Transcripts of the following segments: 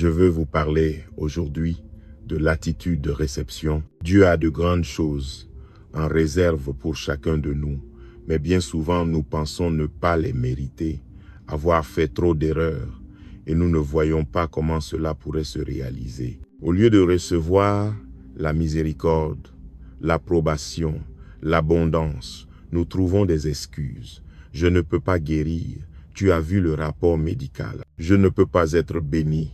Je veux vous parler aujourd'hui de l'attitude de réception. Dieu a de grandes choses en réserve pour chacun de nous, mais bien souvent nous pensons ne pas les mériter, avoir fait trop d'erreurs, et nous ne voyons pas comment cela pourrait se réaliser. Au lieu de recevoir la miséricorde, l'approbation, l'abondance, nous trouvons des excuses. Je ne peux pas guérir. Tu as vu le rapport médical. Je ne peux pas être béni.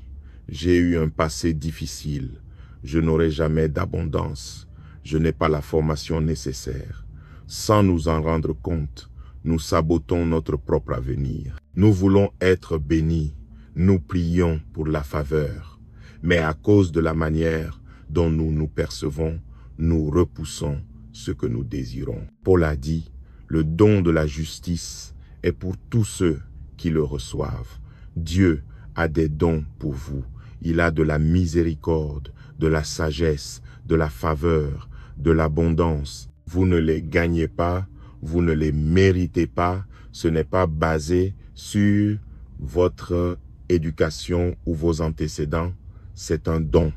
J'ai eu un passé difficile. Je n'aurai jamais d'abondance. Je n'ai pas la formation nécessaire. Sans nous en rendre compte, nous sabotons notre propre avenir. Nous voulons être bénis. Nous prions pour la faveur. Mais à cause de la manière dont nous nous percevons, nous repoussons ce que nous désirons. Paul a dit, le don de la justice est pour tous ceux qui le reçoivent. Dieu a des dons pour vous. Il a de la miséricorde, de la sagesse, de la faveur, de l'abondance. Vous ne les gagnez pas, vous ne les méritez pas. Ce n'est pas basé sur votre éducation ou vos antécédents. C'est un don.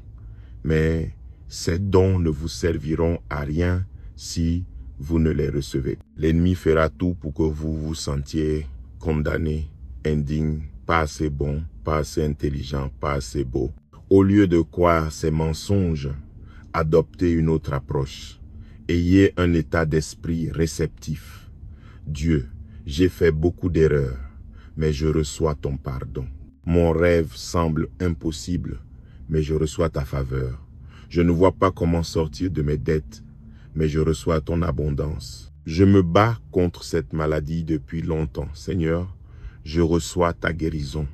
Mais ces dons ne vous serviront à rien si vous ne les recevez. L'ennemi fera tout pour que vous vous sentiez condamné, indigne, pas assez bon, pas assez intelligent, pas assez beau. Au lieu de croire ces mensonges, adoptez une autre approche. Ayez un état d'esprit réceptif. Dieu, j'ai fait beaucoup d'erreurs, mais je reçois ton pardon. Mon rêve semble impossible, mais je reçois ta faveur. Je ne vois pas comment sortir de mes dettes, mais je reçois ton abondance. Je me bats contre cette maladie depuis longtemps. Seigneur, je reçois ta guérison.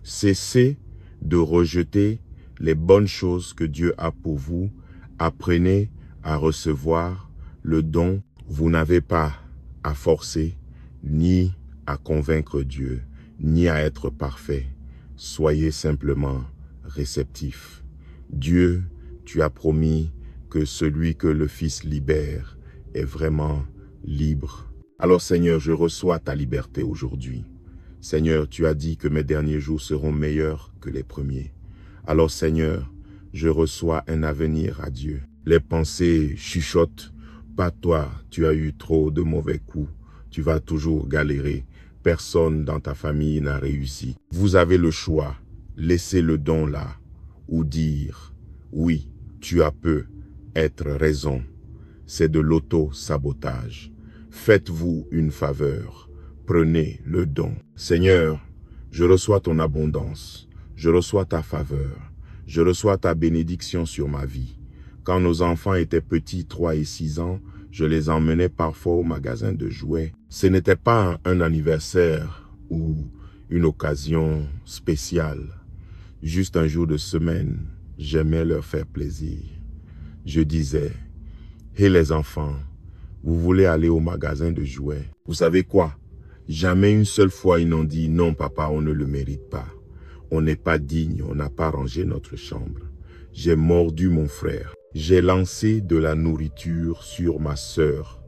Cessez de rejeter les bonnes choses que Dieu a pour vous. Apprenez à recevoir le don. Vous n'avez pas à forcer, ni à convaincre Dieu, ni à être parfait. Soyez simplement réceptif. Dieu, tu as promis que celui que le Fils libère est vraiment libre. Alors Seigneur, je reçois ta liberté aujourd'hui. Seigneur, tu as dit que mes derniers jours seront meilleurs que les premiers. Alors Seigneur, je reçois un avenir radieux. Les pensées chuchotent. Pas toi, tu as eu trop de mauvais coups. Tu vas toujours galérer. Personne dans ta famille n'a réussi. Vous avez le choix. Laissez le don là. Ou dire, oui, tu as peu être raison. C'est de l'auto-sabotage. Faites-vous une faveur. Prenez le don. Seigneur, je reçois ton abondance. Je reçois ta faveur. Je reçois ta bénédiction sur ma vie. Quand nos enfants étaient petits, 3 et 6 ans, je les emmenais parfois au magasin de jouets. Ce n'était pas un anniversaire ou une occasion spéciale. Juste un jour de semaine, j'aimais leur faire plaisir. Je disais, « Hé les enfants, vous voulez aller au magasin de jouets? Vous savez quoi? Jamais une seule fois ils n'ont dit, « Non papa, on ne le mérite pas. On n'est pas digne, on n'a pas rangé notre chambre. » J'ai mordu mon frère. J'ai lancé de la nourriture sur ma sœur.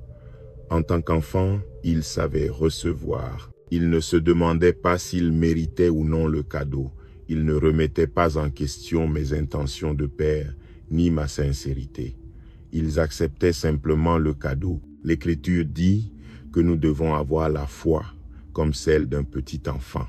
En tant qu'enfant, il savait recevoir. Il ne se demandait pas s'il méritait ou non le cadeau. Il ne remettait pas en question mes intentions de père, ni ma sincérité. Ils acceptaient simplement le cadeau. L'Écriture dit que nous devons avoir la foi comme celle d'un petit enfant.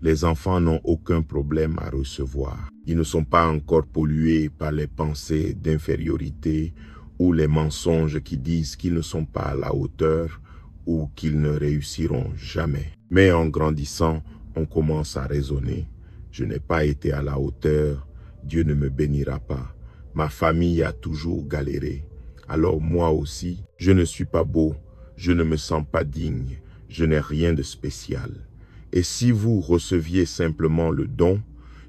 Les enfants n'ont aucun problème à recevoir. Ils ne sont pas encore pollués par les pensées d'infériorité ou les mensonges qui disent qu'ils ne sont pas à la hauteur ou qu'ils ne réussiront jamais. Mais en grandissant, on commence à raisonner. Je n'ai pas été à la hauteur, Dieu ne me bénira pas. Ma famille a toujours galéré. Alors moi aussi, je ne suis pas beau, je ne me sens pas digne, je n'ai rien de spécial. Et si vous receviez simplement le don,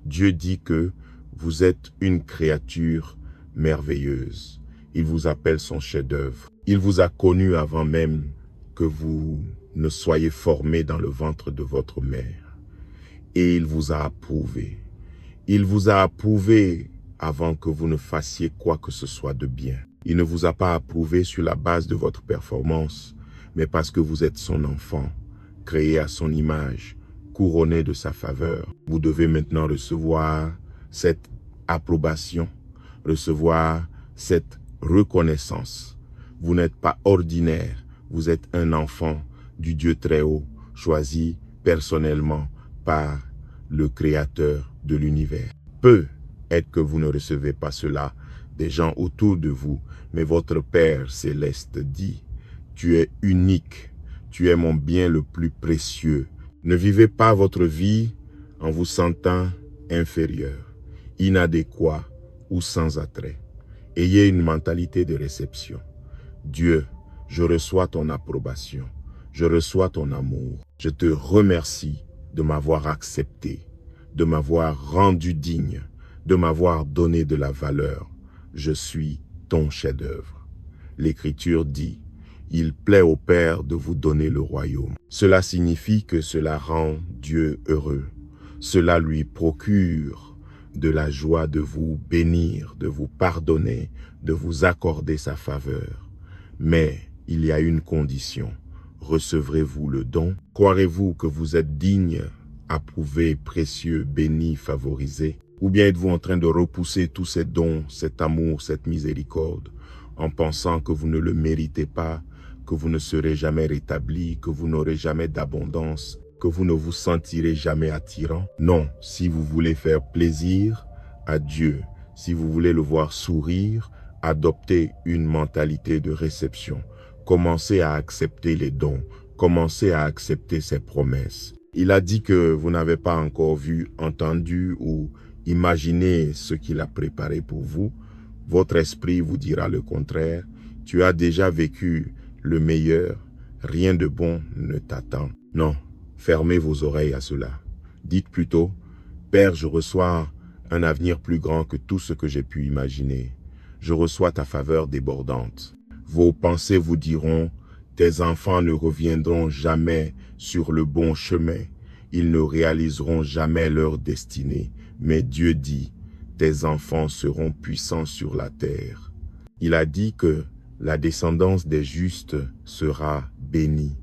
Dieu dit que vous êtes une créature merveilleuse. Il vous appelle son chef-d'œuvre. Il vous a connu avant même que vous ne soyez formé dans le ventre de votre mère. Et il vous a approuvé. Il vous a approuvé avant que vous ne fassiez quoi que ce soit de bien. Il ne vous a pas approuvé sur la base de votre performance, mais parce que vous êtes son enfant, créé à son image, couronné de sa faveur. Vous devez maintenant recevoir cette approbation, recevoir cette reconnaissance. Vous n'êtes pas ordinaire, vous êtes un enfant du Dieu très haut, choisi personnellement par le Créateur de l'univers. Peut-être que vous ne recevez pas cela des gens autour de vous, mais votre Père céleste dit, tu es unique, tu es mon bien le plus précieux. Ne vivez pas votre vie en vous sentant inférieur, inadéquat ou sans attrait. Ayez une mentalité de réception. Dieu, je reçois ton approbation, je reçois ton amour. Je te remercie de m'avoir accepté, de m'avoir rendu digne, de m'avoir donné de la valeur. Je suis ton chef-d'œuvre. L'Écriture dit, il plaît au Père de vous donner le royaume. Cela signifie que cela rend Dieu heureux. Cela lui procure de la joie de vous bénir, de vous pardonner, de vous accorder sa faveur. Mais il y a une condition. Recevrez-vous le don? Croirez-vous que vous êtes digne, approuvé, précieux, béni, favorisé? Ou bien êtes-vous en train de repousser tous ces dons, cet amour, cette miséricorde, en pensant que vous ne le méritez pas, que vous ne serez jamais rétabli, que vous n'aurez jamais d'abondance, que vous ne vous sentirez jamais attirant? Non, si vous voulez faire plaisir à Dieu, si vous voulez le voir sourire, adoptez une mentalité de réception. Commencez à accepter les dons, commencez à accepter ses promesses. Il a dit que vous n'avez pas encore vu, entendu ou imaginé ce qu'il a préparé pour vous. Votre esprit vous dira le contraire. Tu as déjà vécu le meilleur, rien de bon ne t'attend. Non, fermez vos oreilles à cela. Dites plutôt, Père, je reçois un avenir plus grand que tout ce que j'ai pu imaginer. Je reçois ta faveur débordante. Vos pensées vous diront, tes enfants ne reviendront jamais sur le bon chemin. Ils ne réaliseront jamais leur destinée. Mais Dieu dit, tes enfants seront puissants sur la terre. Il a dit que la descendance des justes sera bénie.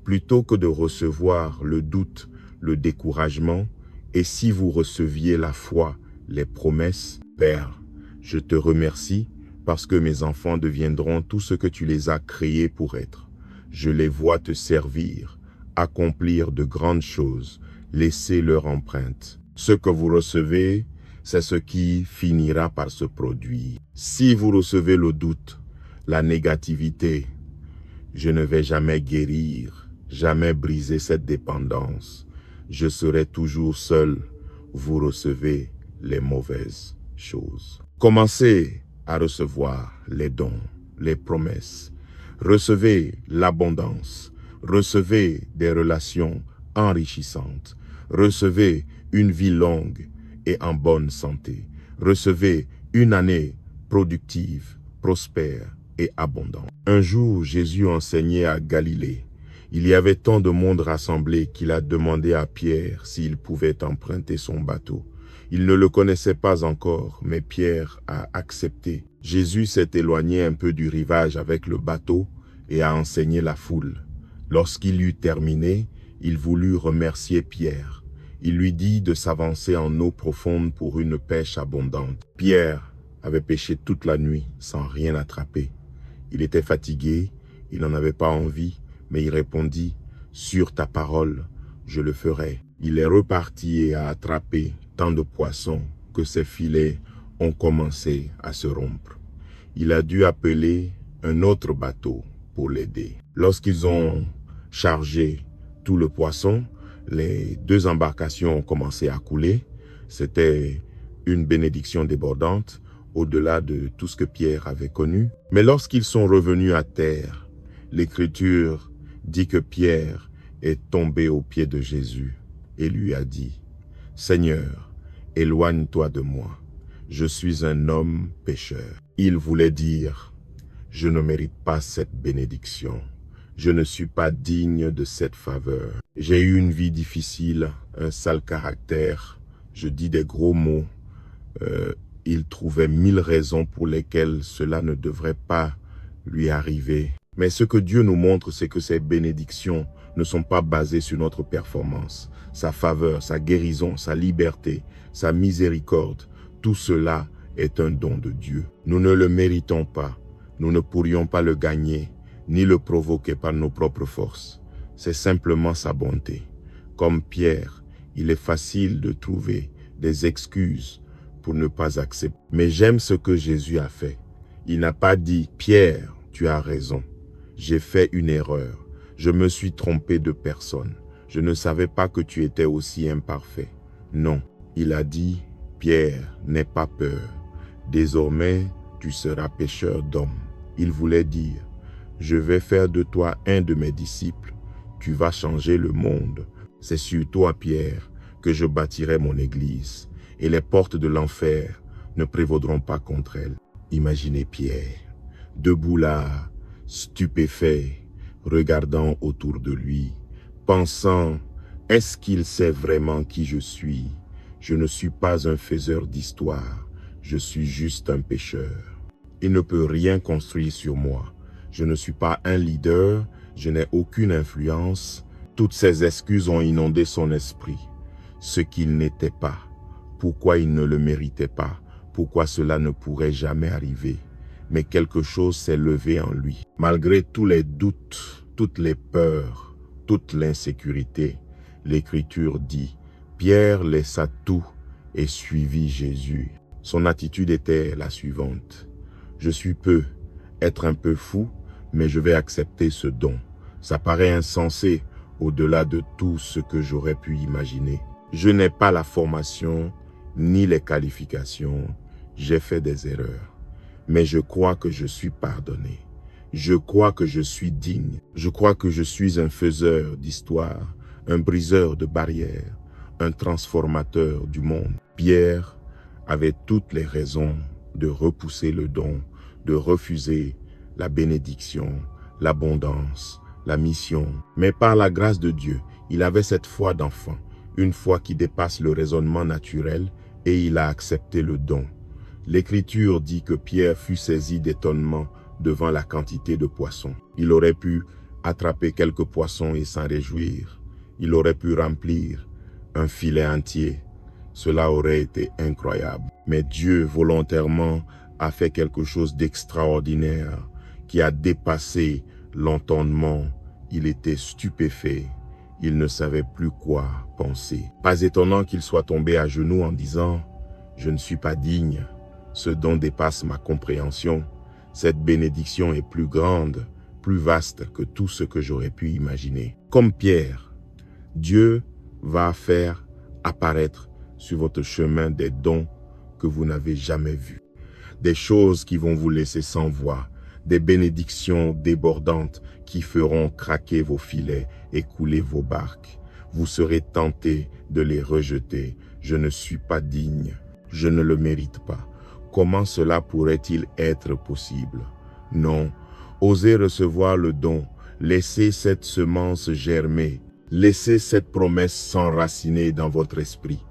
Plutôt que de recevoir le doute, le découragement, et si vous receviez la foi, les promesses, Père, je te remercie parce que mes enfants deviendront tout ce que tu les as créés pour être. Je les vois te servir, accomplir de grandes choses, laisser leur empreinte. Ce que vous recevez, c'est ce qui finira par se produire. Si vous recevez le doute, la négativité, je ne vais jamais guérir, jamais briser cette dépendance. Je serai toujours seul. Vous recevez les mauvaises choses. Commencez à recevoir les dons, les promesses. Recevez l'abondance. Recevez des relations enrichissantes. Recevez une vie longue et en bonne santé. Recevez une année productive, prospère et abondante. Un jour, Jésus enseignait à Galilée. Il y avait tant de monde rassemblé qu'il a demandé à Pierre s'il pouvait emprunter son bateau. Il ne le connaissait pas encore, mais Pierre a accepté. Jésus s'est éloigné un peu du rivage avec le bateau et a enseigné la foule. Lorsqu'il eut terminé, il voulut remercier Pierre. Il lui dit de s'avancer en eau profonde pour une pêche abondante. Pierre avait pêché toute la nuit sans rien attraper. Il était fatigué, il n'en avait pas envie, mais il répondit, « Sur ta parole, je le ferai. » Il est reparti et a attrapé tant de poissons que ses filets ont commencé à se rompre. Il a dû appeler un autre bateau pour l'aider. Lorsqu'ils ont chargé tout le poisson, les deux embarcations ont commencé à couler. C'était une bénédiction débordante, au-delà de tout ce que Pierre avait connu. Mais lorsqu'ils sont revenus à terre, l'Écriture dit que Pierre est tombé aux pieds de Jésus et lui a dit, « Seigneur, éloigne-toi de moi, je suis un homme pécheur. » Il voulait dire, « Je ne mérite pas cette bénédiction. Je ne suis pas digne de cette faveur. J'ai eu une vie difficile, un sale caractère, je dis des gros mots. » Il trouvait 1000 raisons pour lesquelles cela ne devrait pas lui arriver. Mais ce que Dieu nous montre, c'est que ces bénédictions ne sont pas basés sur notre performance. Sa faveur, sa guérison, sa liberté, sa miséricorde, tout cela est un don de Dieu. Nous ne le méritons pas. Nous ne pourrions pas le gagner, ni le provoquer par nos propres forces. C'est simplement sa bonté. Comme Pierre, il est facile de trouver des excuses pour ne pas accepter. Mais j'aime ce que Jésus a fait. Il n'a pas dit « Pierre, tu as raison. J'ai fait une erreur. Je me suis trompé de personne. Je ne savais pas que tu étais aussi imparfait. » Non, il a dit « Pierre, n'aie pas peur. Désormais, tu seras pêcheur d'hommes. » Il voulait dire « Je vais faire de toi un de mes disciples. Tu vas changer le monde. C'est sur toi, Pierre, que je bâtirai mon église. Et les portes de l'enfer ne prévaudront pas contre elle. » Imaginez Pierre, debout là, stupéfait, regardant autour de lui, pensant « Est-ce qu'il sait vraiment qui je suis? Je ne suis pas un faiseur d'histoire, je suis juste un pécheur. Il ne peut rien construire sur moi. Je ne suis pas un leader, je n'ai aucune influence. » Toutes ces excuses ont inondé son esprit. Ce qu'il n'était pas, pourquoi il ne le méritait pas, pourquoi cela ne pourrait jamais arriver. Mais quelque chose s'est levé en lui. Malgré tous les doutes, toutes les peurs, toute l'insécurité, l'Écriture dit, Pierre laissa tout et suivit Jésus. Son attitude était la suivante. Je suis peu, être un peu fou, mais je vais accepter ce don. Ça paraît insensé au-delà de tout ce que j'aurais pu imaginer. Je n'ai pas la formation ni les qualifications. J'ai fait des erreurs. Mais je crois que je suis pardonné. Je crois que je suis digne. Je crois que je suis un faiseur d'histoire, un briseur de barrières, un transformateur du monde. Pierre avait toutes les raisons de repousser le don, de refuser la bénédiction, l'abondance, la mission. Mais par la grâce de Dieu, il avait cette foi d'enfant, une foi qui dépasse le raisonnement naturel, et il a accepté le don. L'Écriture dit que Pierre fut saisi d'étonnement devant la quantité de poissons. Il aurait pu attraper quelques poissons et s'en réjouir. Il aurait pu remplir un filet entier. Cela aurait été incroyable. Mais Dieu volontairement a fait quelque chose d'extraordinaire qui a dépassé l'entendement. Il était stupéfait. Il ne savait plus quoi penser. Pas étonnant qu'il soit tombé à genoux en disant « Je ne suis pas digne. Ce don dépasse ma compréhension. Cette bénédiction est plus grande, plus vaste que tout ce que j'aurais pu imaginer. » Comme Pierre, Dieu va faire apparaître sur votre chemin des dons que vous n'avez jamais vus. Des choses qui vont vous laisser sans voix, des bénédictions débordantes qui feront craquer vos filets et couler vos barques. Vous serez tentés de les rejeter. Je ne suis pas digne, je ne le mérite pas. Comment cela pourrait-il être possible? Non, osez recevoir le don, laissez cette semence germer, laissez cette promesse s'enraciner dans votre esprit.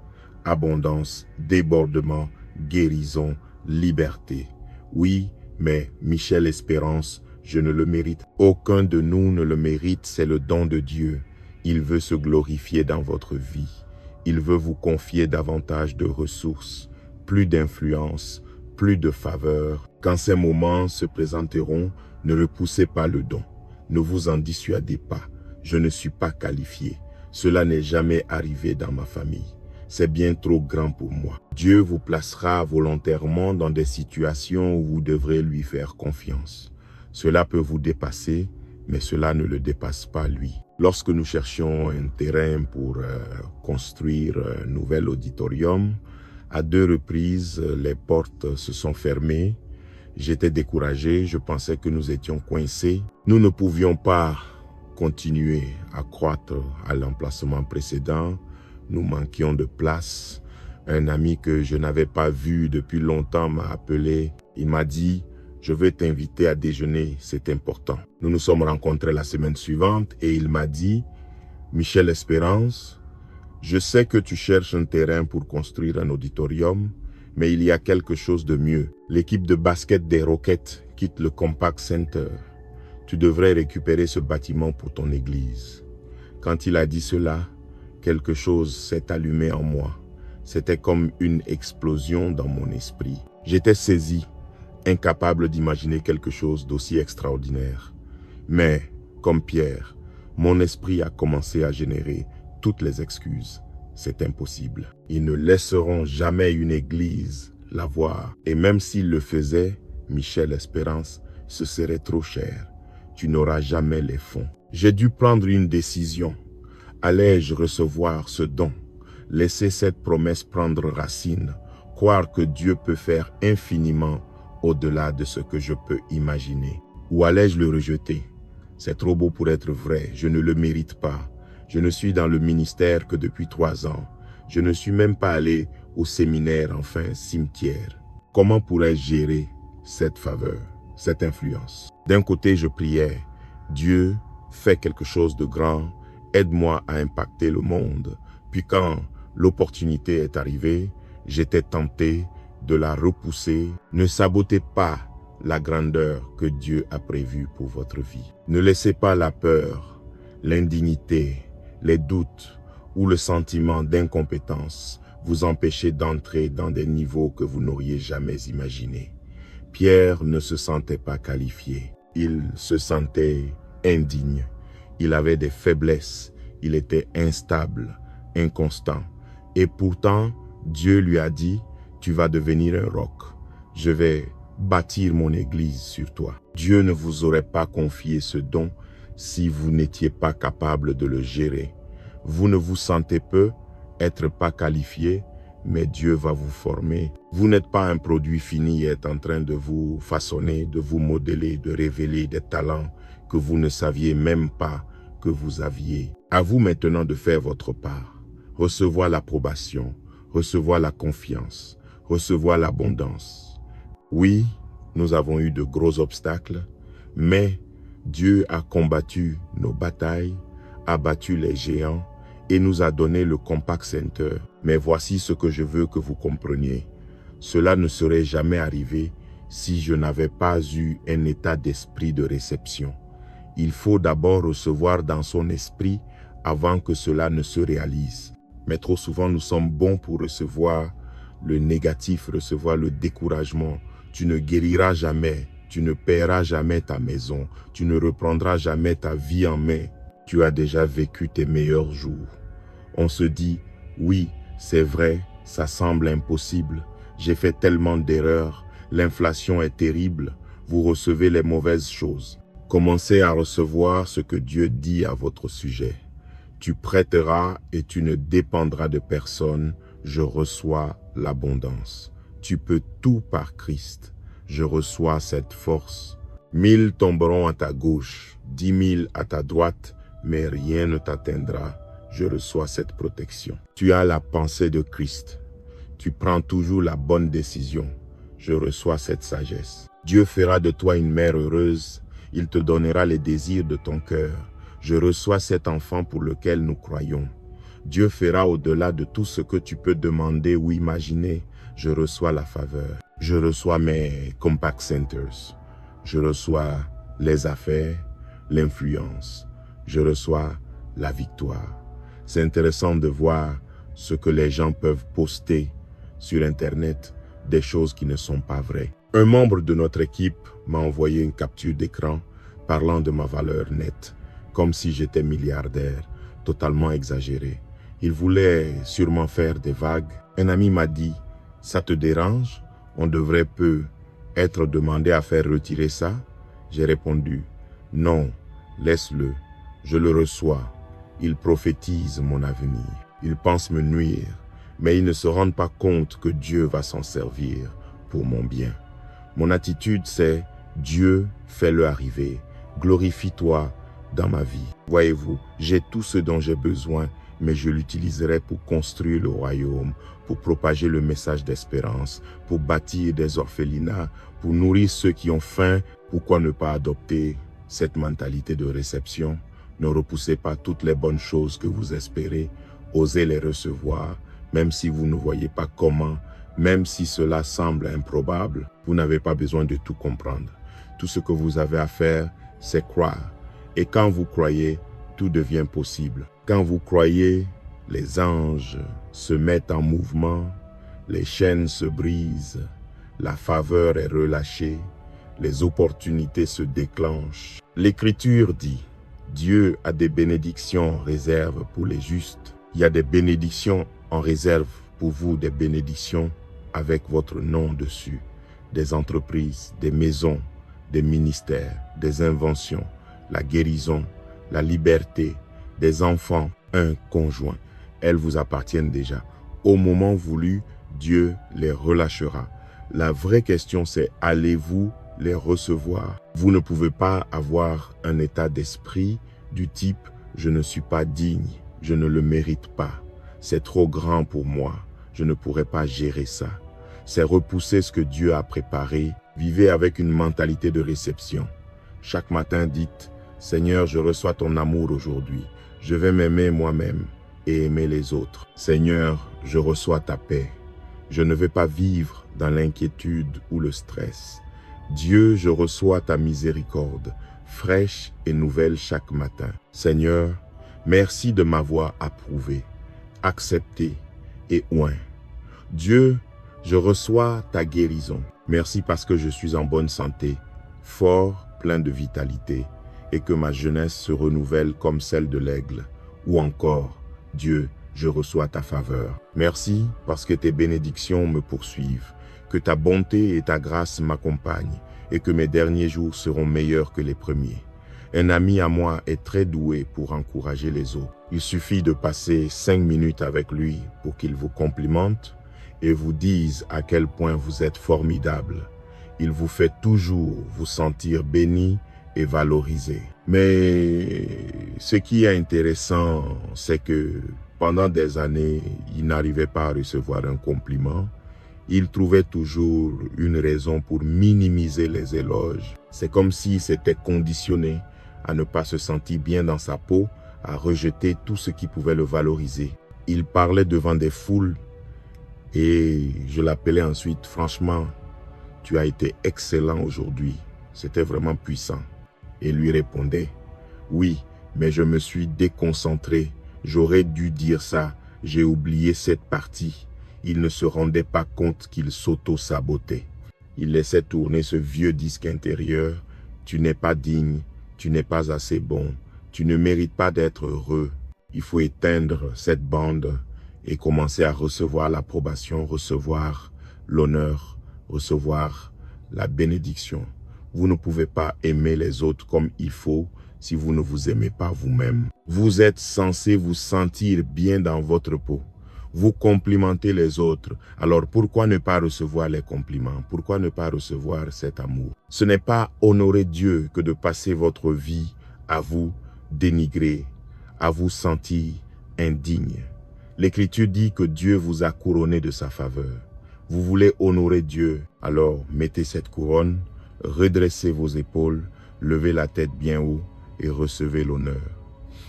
Abondance, débordement, guérison, liberté. Oui, mais Michel Espérance, je ne le mérite. Aucun de nous ne le mérite, c'est le don de Dieu. Il veut se glorifier dans votre vie. Il veut vous confier davantage de ressources, plus d'influence, plus de faveur. Quand ces moments se présenteront, ne repoussez pas le don. Ne vous en dissuadez pas. Je ne suis pas qualifié. Cela n'est jamais arrivé dans ma famille. C'est bien trop grand pour moi. Dieu vous placera volontairement dans des situations où vous devrez lui faire confiance. Cela peut vous dépasser, mais cela ne le dépasse pas lui. Lorsque nous cherchions un terrain pour construire un nouvel auditorium, à 2 reprises, les portes se sont fermées. J'étais découragé, je pensais que nous étions coincés. Nous ne pouvions pas continuer à croître à l'emplacement précédent. Nous manquions de place. Un ami que je n'avais pas vu depuis longtemps m'a appelé. Il m'a dit « Je veux t'inviter à déjeuner, c'est important ». Nous nous sommes rencontrés la semaine suivante et il m'a dit « Michel Espérance, je sais que tu cherches un terrain pour construire un auditorium, mais il y a quelque chose de mieux. L'équipe de basket des Rockets quitte le Compaq Center. Tu devrais récupérer ce bâtiment pour ton église. Quand il a dit cela, quelque chose s'est allumé en moi. C'était comme une explosion dans mon esprit. J'étais saisi, incapable d'imaginer quelque chose d'aussi extraordinaire. Mais, comme Pierre, mon esprit a commencé à générer toutes les excuses. C'est impossible. Ils ne laisseront jamais une église la voir. Et même s'ils le faisaient, Michel Espérance, ce serait trop cher. Tu n'auras jamais les fonds. J'ai dû prendre une décision. Allais-je recevoir ce don? Laisser cette promesse prendre racine, croire que Dieu peut faire infiniment au-delà de ce que je peux imaginer. Ou allais-je le rejeter? C'est trop beau pour être vrai, je ne le mérite pas. Je ne suis dans le ministère que depuis 3 ans. Je ne suis même pas allé au séminaire, enfin cimetière. Comment pourrais-je gérer cette faveur, cette influence? D'un côté, je priais, Dieu, fais quelque chose de grand, aide-moi à impacter le monde. Puis quand l'opportunité est arrivée, j'étais tenté de la repousser. Ne sabotez pas la grandeur que Dieu a prévue pour votre vie. Ne laissez pas la peur, l'indignité, les doutes ou le sentiment d'incompétence vous empêcher d'entrer dans des niveaux que vous n'auriez jamais imaginés. Pierre ne se sentait pas qualifié. Il se sentait indigne. Il avait des faiblesses. Il était instable, inconstant. Et pourtant, Dieu lui a dit, tu vas devenir un roc. Je vais bâtir mon église sur toi. Dieu ne vous aurait pas confié ce don si vous n'étiez pas capable de le gérer. Vous ne vous sentez peu, être pas qualifié, mais Dieu va vous former. Vous n'êtes pas un produit fini et est en train de vous façonner, de vous modeler, de révéler des talents que vous ne saviez même pas que vous aviez. À vous maintenant de faire votre part. Recevoir l'approbation, recevoir la confiance, recevoir l'abondance. Oui, nous avons eu de gros obstacles, mais Dieu a combattu nos batailles, a battu les géants et nous a donné le Compact Center. Mais voici ce que je veux que vous compreniez. Cela ne serait jamais arrivé si je n'avais pas eu un état d'esprit de réception. Il faut d'abord recevoir dans son esprit avant que cela ne se réalise. Mais trop souvent, nous sommes bons pour recevoir le négatif, recevoir le découragement. Tu ne guériras jamais, tu ne paieras jamais ta maison, tu ne reprendras jamais ta vie en main. Tu as déjà vécu tes meilleurs jours. On se dit, oui, c'est vrai, ça semble impossible. J'ai fait tellement d'erreurs, l'inflation est terrible. Vous recevez les mauvaises choses. Commencez à recevoir ce que Dieu dit à votre sujet. Tu prêteras et tu ne dépendras de personne. Je reçois l'abondance. Tu peux tout par Christ. Je reçois cette force. 1000 tomberont à ta gauche, 10 000 à ta droite, mais rien ne t'atteindra. Je reçois cette protection. Tu as la pensée de Christ. Tu prends toujours la bonne décision. Je reçois cette sagesse. Dieu fera de toi une mère heureuse. Il te donnera les désirs de ton cœur. Je reçois cet enfant pour lequel nous croyons. Dieu fera au-delà de tout ce que tu peux demander ou imaginer. Je reçois la faveur. Je reçois mes Compact Centers. Je reçois les affaires, l'influence. Je reçois la victoire. C'est intéressant de voir ce que les gens peuvent poster sur Internet, des choses qui ne sont pas vraies. Un membre de notre équipe m'a envoyé une capture d'écran parlant de ma valeur nette, comme si j'étais milliardaire, totalement exagéré. Il voulait sûrement faire des vagues. Un ami m'a dit, « Ça te dérange? On devrait peu être demandé à faire retirer ça ?» J'ai répondu, « Non, laisse-le, je le reçois. Il prophétise mon avenir. Il pense me nuire, mais ils ne se rendent pas compte que Dieu va s'en servir pour mon bien. » Mon attitude, c'est « Dieu, fais-le arriver. Glorifie-toi dans ma vie. » Voyez-vous, j'ai tout ce dont j'ai besoin, mais je l'utiliserai pour construire le royaume, pour propager le message d'espérance, pour bâtir des orphelinats, pour nourrir ceux qui ont faim. Pourquoi ne pas adopter cette mentalité de réception? Ne repoussez pas toutes les bonnes choses que vous espérez, osez les recevoir, même si vous ne voyez pas comment, même si cela semble improbable. Vous n'avez pas besoin de tout comprendre. Tout ce que vous avez à faire, c'est croire. Et quand vous croyez, tout devient possible. Quand vous croyez, les anges se mettent en mouvement, les chaînes se brisent, la faveur est relâchée, les opportunités se déclenchent. L'Écriture dit, Dieu a des bénédictions en réserve pour les justes. Il y a des bénédictions en réserve pour vous, des bénédictions avec votre nom dessus. Des entreprises, des maisons, des ministères, des inventions, la guérison, la liberté, des enfants, un conjoint. Elles vous appartiennent déjà. Au moment voulu, Dieu les relâchera. La vraie question, c'est allez-vous les recevoir? Vous ne pouvez pas avoir un état d'esprit du type « je ne suis pas digne, je ne le mérite pas, c'est trop grand pour moi, je ne pourrai pas gérer ça ». C'est repousser ce que Dieu a préparé. Vivez avec une mentalité de réception. Chaque matin, dites « Seigneur, je reçois ton amour aujourd'hui. Je vais m'aimer moi-même et aimer les autres. Seigneur, je reçois ta paix. Je ne vais pas vivre dans l'inquiétude ou le stress. Dieu, je reçois ta miséricorde, fraîche et nouvelle chaque matin. Seigneur, merci de m'avoir approuvé, accepté et oint. Dieu, je reçois ta guérison. Merci parce que je suis en bonne santé, fort, plein de vitalité, et que ma jeunesse se renouvelle comme celle de l'aigle. Ou encore, Dieu, je reçois ta faveur. Merci parce que tes bénédictions me poursuivent, que ta bonté et ta grâce m'accompagnent, et que mes derniers jours seront meilleurs que les premiers. Un ami à moi est très doué pour encourager les autres. Il suffit de passer 5 minutes avec lui pour qu'il vous complimente et vous dise à quel point vous êtes formidable. Il vous fait toujours vous sentir béni et valorisé. Mais ce qui est intéressant, c'est que pendant des années, il n'arrivait pas à recevoir un compliment. Il trouvait toujours une raison pour minimiser les éloges. C'est comme s'il s'était conditionné à ne pas se sentir bien dans sa peau, à rejeter tout ce qui pouvait le valoriser. Il parlait devant des foules et je l'appelais ensuite, franchement, tu as été excellent aujourd'hui. C'était vraiment puissant. Et lui répondait, oui, mais je me suis déconcentré. J'aurais dû dire ça. J'ai oublié cette partie. Il ne se rendait pas compte qu'il s'auto-sabotait. Il laissait tourner ce vieux disque intérieur. Tu n'es pas digne, tu n'es pas assez bon, tu ne mérites pas d'être heureux. Il faut éteindre cette bande et commencer à recevoir l'approbation, recevoir l'honneur, recevoir la bénédiction. Vous ne pouvez pas aimer les autres comme il faut si vous ne vous aimez pas vous-même. Vous êtes censé vous sentir bien dans votre peau. Vous complimentez les autres. Alors pourquoi ne pas recevoir les compliments? Pourquoi ne pas recevoir cet amour? Ce n'est pas honorer Dieu que de passer votre vie à vous dénigrer, à vous sentir indigne. L'Écriture dit que Dieu vous a couronné de sa faveur. Vous voulez honorer Dieu, alors mettez cette couronne, redressez vos épaules, levez la tête bien haut et recevez l'honneur.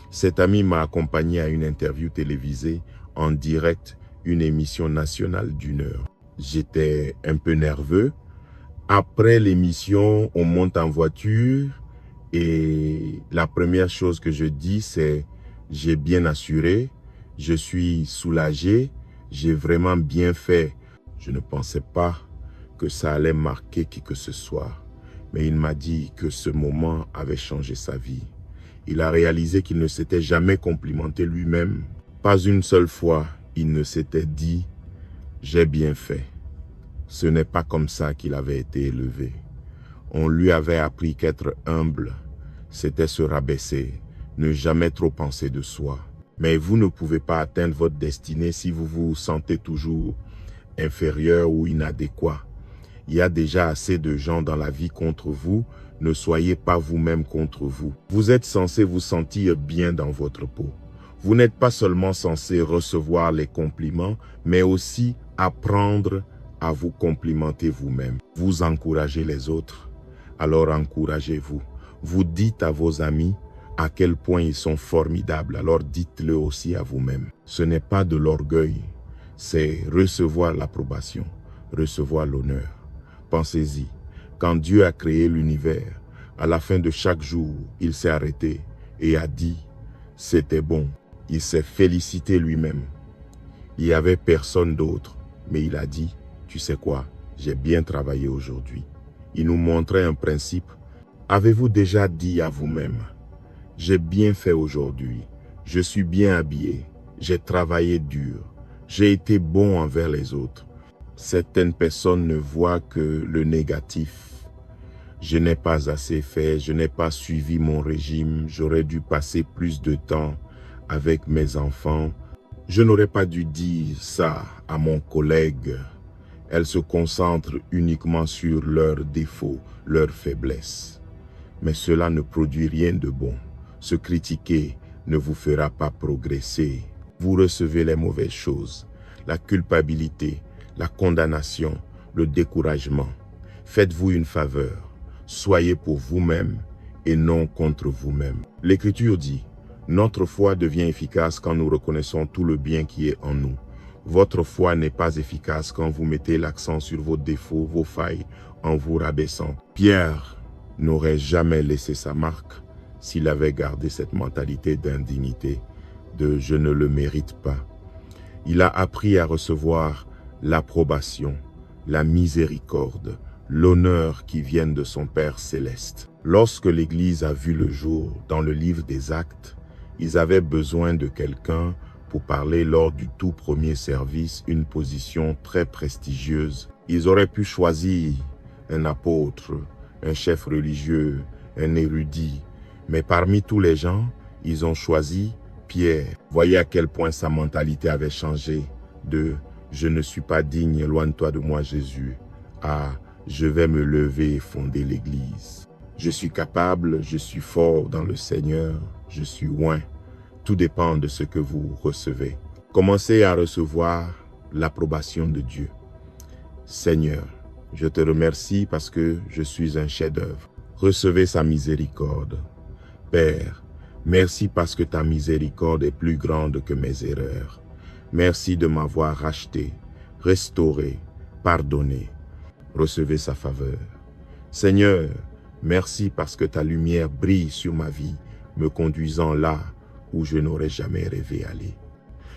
Cet ami m'a accompagné à une interview télévisée en direct, une émission nationale d'1 heure. J'étais un peu nerveux. Après l'émission, on monte en voiture et la première chose que je dis, c'est « j'ai bien assuré, je suis soulagé, j'ai vraiment bien fait ». Je ne pensais pas que ça allait marquer qui que ce soit, mais il m'a dit que ce moment avait changé sa vie. Il a réalisé qu'il ne s'était jamais complimenté lui-même. Pas une seule fois, il ne s'était dit « j'ai bien fait ». Ce n'est pas comme ça qu'il avait été élevé. On lui avait appris qu'être humble, c'était se rabaisser, ne jamais trop penser de soi. Mais vous ne pouvez pas atteindre votre destinée si vous vous sentez toujours inférieur ou inadéquat. Il y a déjà assez de gens dans la vie contre vous. Ne soyez pas vous-même contre vous. Vous êtes censé vous sentir bien dans votre peau. Vous n'êtes pas seulement censé recevoir les compliments, mais aussi apprendre à vous complimenter vous-même. Vous encouragez les autres, alors encouragez-vous. Vous dites à vos amis à quel point ils sont formidables, alors dites-le aussi à vous-même. Ce n'est pas de l'orgueil, c'est recevoir l'approbation, recevoir l'honneur. Pensez-y, quand Dieu a créé l'univers, à la fin de chaque jour, il s'est arrêté et a dit « c'était bon ». Il s'est félicité lui-même. Il n'y avait personne d'autre, mais il a dit, tu sais quoi, j'ai bien travaillé aujourd'hui. Il nous montrait un principe. Avez-vous déjà dit à vous-même, j'ai bien fait aujourd'hui, je suis bien habillé, j'ai travaillé dur, j'ai été bon envers les autres. Certaines personnes ne voient que le négatif. Je n'ai pas assez fait, je n'ai pas suivi mon régime, j'aurais dû passer plus de temps avec mes enfants. Je n'aurais pas dû dire ça à mon collègue. Elles se concentrent uniquement sur leurs défauts, leurs faiblesses. Mais cela ne produit rien de bon. Se critiquer ne vous fera pas progresser. Vous recevez les mauvaises choses, la culpabilité, la condamnation, le découragement. Faites-vous une faveur. Soyez pour vous-même et non contre vous-même. L'Écriture dit, notre foi devient efficace quand nous reconnaissons tout le bien qui est en nous. Votre foi n'est pas efficace quand vous mettez l'accent sur vos défauts, vos failles, en vous rabaissant. Pierre n'aurait jamais laissé sa marque s'il avait gardé cette mentalité d'indignité, de « je ne le mérite pas ». Il a appris à recevoir l'approbation, la miséricorde, l'honneur qui viennent de son Père céleste. Lorsque l'Église a vu le jour dans le livre des Actes, ils avaient besoin de quelqu'un pour parler lors du tout premier service, une position très prestigieuse. Ils auraient pu choisir un apôtre, un chef religieux, un érudit, mais parmi tous les gens, ils ont choisi Pierre. Voyez à quel point sa mentalité avait changé de « je ne suis pas digne, éloigne-toi de moi Jésus » à « je vais me lever et fonder l'Église. Je suis capable, je suis fort dans le Seigneur, je suis oint. » Tout dépend de ce que vous recevez. Commencez à recevoir l'approbation de Dieu. Seigneur, je te remercie parce que je suis un chef-d'œuvre. Recevez sa miséricorde. Père, merci parce que ta miséricorde est plus grande que mes erreurs. Merci de m'avoir racheté, restauré, pardonné. Recevez sa faveur. Seigneur, merci parce que ta lumière brille sur ma vie, me conduisant là où je n'aurais jamais rêvé aller.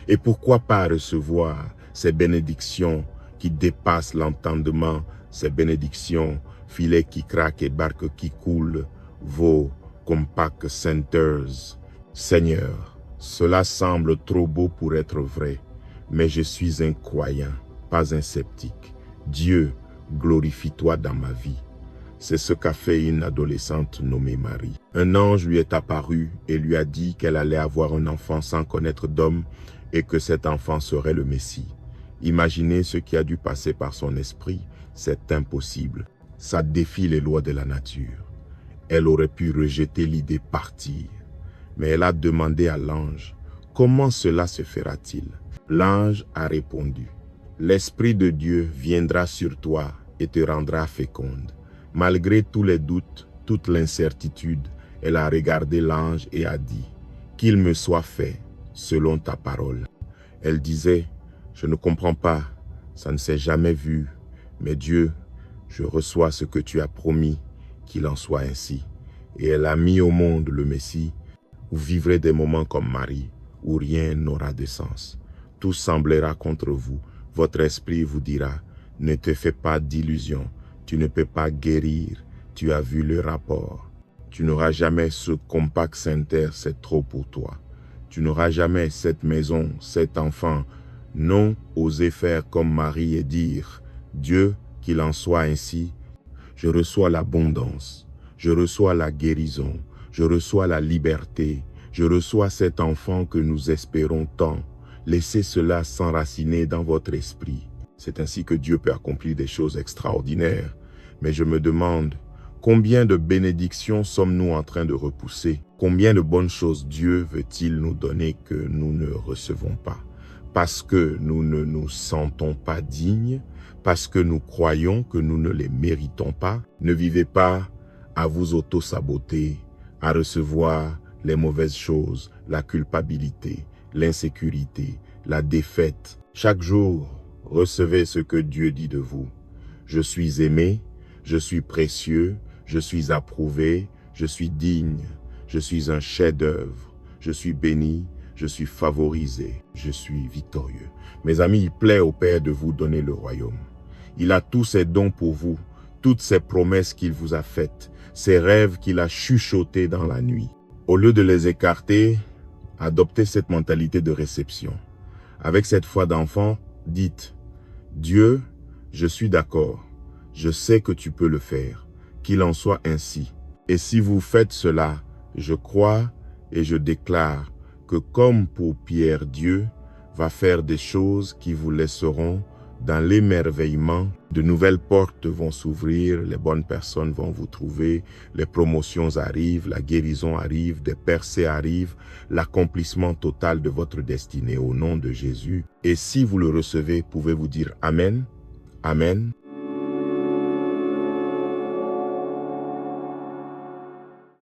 Et pourquoi pas recevoir ces bénédictions qui dépassent l'entendement, ces bénédictions, filets qui craquent et barques qui coulent, vos compact centers. Seigneur, cela semble trop beau pour être vrai, mais je suis un croyant, pas un sceptique. Dieu, glorifie-toi dans ma vie. C'est ce qu'a fait une adolescente nommée Marie. Un ange lui est apparu et lui a dit qu'elle allait avoir un enfant sans connaître d'homme et que cet enfant serait le Messie. Imaginez ce qui a dû passer par son esprit, c'est impossible. Ça défie les lois de la nature. Elle aurait pu rejeter l'idée partir, mais elle a demandé à l'ange, comment cela se fera-t-il? L'ange a répondu, l'Esprit de Dieu viendra sur toi et te rendra féconde. Malgré tous les doutes, toute l'incertitude, elle a regardé l'ange et a dit, qu'il me soit fait selon ta parole. Elle disait, je ne comprends pas, ça ne s'est jamais vu, mais Dieu, je reçois ce que tu as promis, qu'il en soit ainsi. Et elle a mis au monde le Messie. Vous vivrez des moments comme Marie, où rien n'aura de sens. Tout semblera contre vous. Votre esprit vous dira, ne te fais pas d'illusions. Tu ne peux pas guérir. Tu as vu le rapport. Tu n'auras jamais ce compact center, c'est trop pour toi. Tu n'auras jamais cette maison, cet enfant. Non, osez faire comme Marie et dire, Dieu, qu'il en soit ainsi. Je reçois l'abondance, je reçois la guérison, je reçois la liberté, je reçois cet enfant que nous espérons tant. Laissez cela s'enraciner dans votre esprit. C'est ainsi que Dieu peut accomplir des choses extraordinaires. Mais je me demande, combien de bénédictions sommes-nous en train de repousser? Combien de bonnes choses Dieu veut-il nous donner que nous ne recevons pas? Parce que nous ne nous sentons pas dignes, parce que nous croyons que nous ne les méritons pas. Ne vivez pas à vous auto-saboter, à recevoir les mauvaises choses, la culpabilité, l'insécurité, la défaite. Chaque jour, recevez ce que Dieu dit de vous. Je suis aimé, je suis précieux, je suis approuvé, je suis digne, je suis un chef-d'œuvre, je suis béni, je suis favorisé, je suis victorieux. Mes amis, il plaît au Père de vous donner le royaume. Il a tous ses dons pour vous, toutes ses promesses qu'il vous a faites, ses rêves qu'il a chuchotés dans la nuit. Au lieu de les écarter, adoptez cette mentalité de réception. Avec cette foi d'enfant, dites, Dieu, je suis d'accord, je sais que tu peux le faire, qu'il en soit ainsi. Et si vous faites cela, je crois et je déclare que comme pour Pierre, Dieu va faire des choses qui vous laisseront dans l'émerveillement. De nouvelles portes vont s'ouvrir, les bonnes personnes vont vous trouver, les promotions arrivent, la guérison arrive, des percées arrivent, l'accomplissement total de votre destinée au nom de Jésus. Et si vous le recevez, pouvez-vous dire Amen, Amen.